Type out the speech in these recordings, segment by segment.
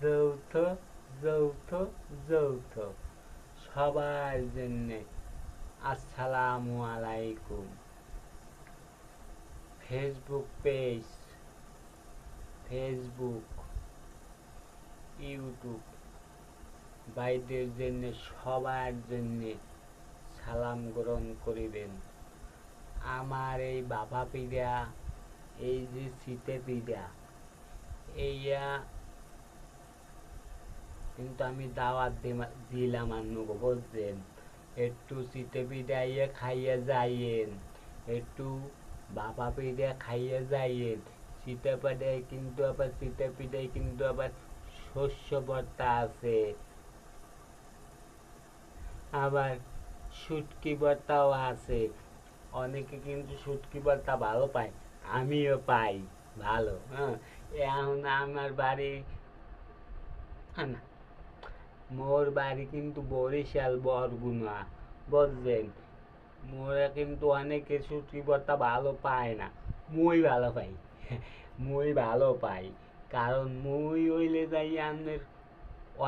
যৌথ যৌথ যৌথ সবার জন্যে আসসালামু আলাইকুম। ফেসবুক পেজ, ফেসবুক, ইউটিউব ভাইদের জন্য সবার জন্য সালাম গ্রহণ করিবেন। আমার এই বাবা পিড়া, এই যে শীতে পিড়া, এইয়া কিন্তু আমি দাওয়াত দিলাম আন্নুকে, বুঝছেন? একটু শীতে পিঠা ইয়ে খাইয়ে যাইয়েন, একটু বাবা পিঠা খাইয়ে যাইয়েন। শীতে পিঠায় কিন্তু আবার শীতে পিঠায় কিন্তু আবার শস্য ভর্তা আছে, আবার শুটকি ভর্তাও আছে। অনেকে কিন্তু শুটকি ভর্তা ভালো পায়, আমিও পাই ভালো। হ্যাঁ, এখন আমার বাড়ি না, মোর বাড়ি কিন্তু বরিশাল বরগুনা, বুঝলেন? মোরা কিন্তু অনেকে শুটকি ভর্তা ভালো পায় না, মুই ভালো পাই। মুই ভালো পাই, কারণ মুই হইলে যাই আনের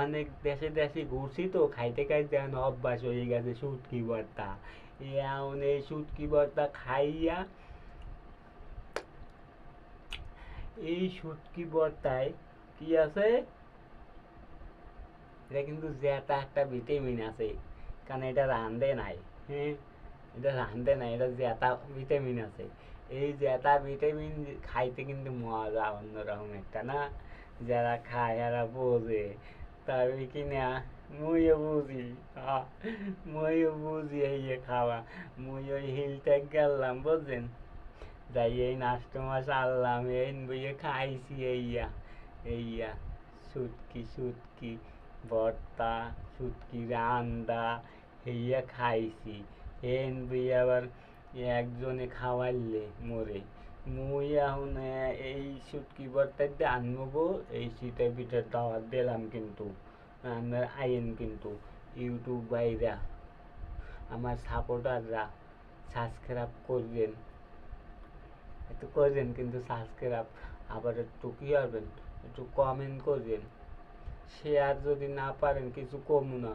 অনেক দেশে দেশে ঘুরছি তো, খাইতে খাইতে এখন অভ্যাস হয়ে গেছে শুটকি ভর্তা। এখন এই শুটকি ভর্তা খাইয়া, এই শুটকি ভর্তায় কি আছে, এটা কিন্তু জেতা একটা ভিটামিন আছে, কারণ এটা রান্ধে নাই। হ্যাঁ, এটা রান্ধে নাই, এটা জেতা ভিটামিন আছে। এই জেতা ভিটামিন খাইতে কিন্তু মজা অন্যরকম একটা, না? যারা খায় এরা বোঝে, তবে কি না? মুইও বুঝি, মুইও বুঝি এই খাওয়া। মুই ওই হিলটেক গেলাম, বুঝছেন? যাই এই নাস্তো মাছ আনলাম, এই বইয়ে খাইছি। এইয়া শুটকি শুটকি ভর্তা, শুটকি রান্দা, হইয়া খাইছি। এন বই আবার একজনে খাওয়াইলে মোরে। মুই এখন এই শুটকি ভর্তাতে আনবো, এই শীতে পিঠের দাওয়াত দিলাম কিন্তু। আপনার আইন কিন্তু, ইউটিউব ভাইরা, আমার সাপোর্টাররা সাবস্ক্রাইব করবেন, একটু করবেন কিন্তু সাবস্ক্রাইব। আবার একটু কি করবেন, একটু কমেন্ট করবেন। শেয়ার যদি না পারেন কিছু কমু না,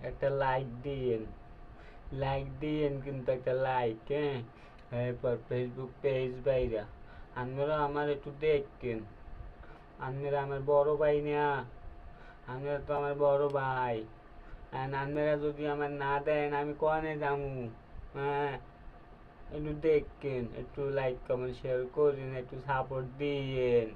একটা লাইক দিয়েন, লাইক দিয়েন কিন্তু একটা লাইক। হ্যাঁ, এরপর ফেসবুক পেজ বাইরা আপনারা আমার একটু দেখেন। আপনারা আমার বড় ভাই না, আপনারা তো আমার বড় ভাই। আপনারা যদি আমার না দেন আমি কনে যাবো? হ্যাঁ, একটু দেখেন, একটু লাইক কমেন্ট শেয়ার করেন, একটু সাপোর্ট দিয়েন।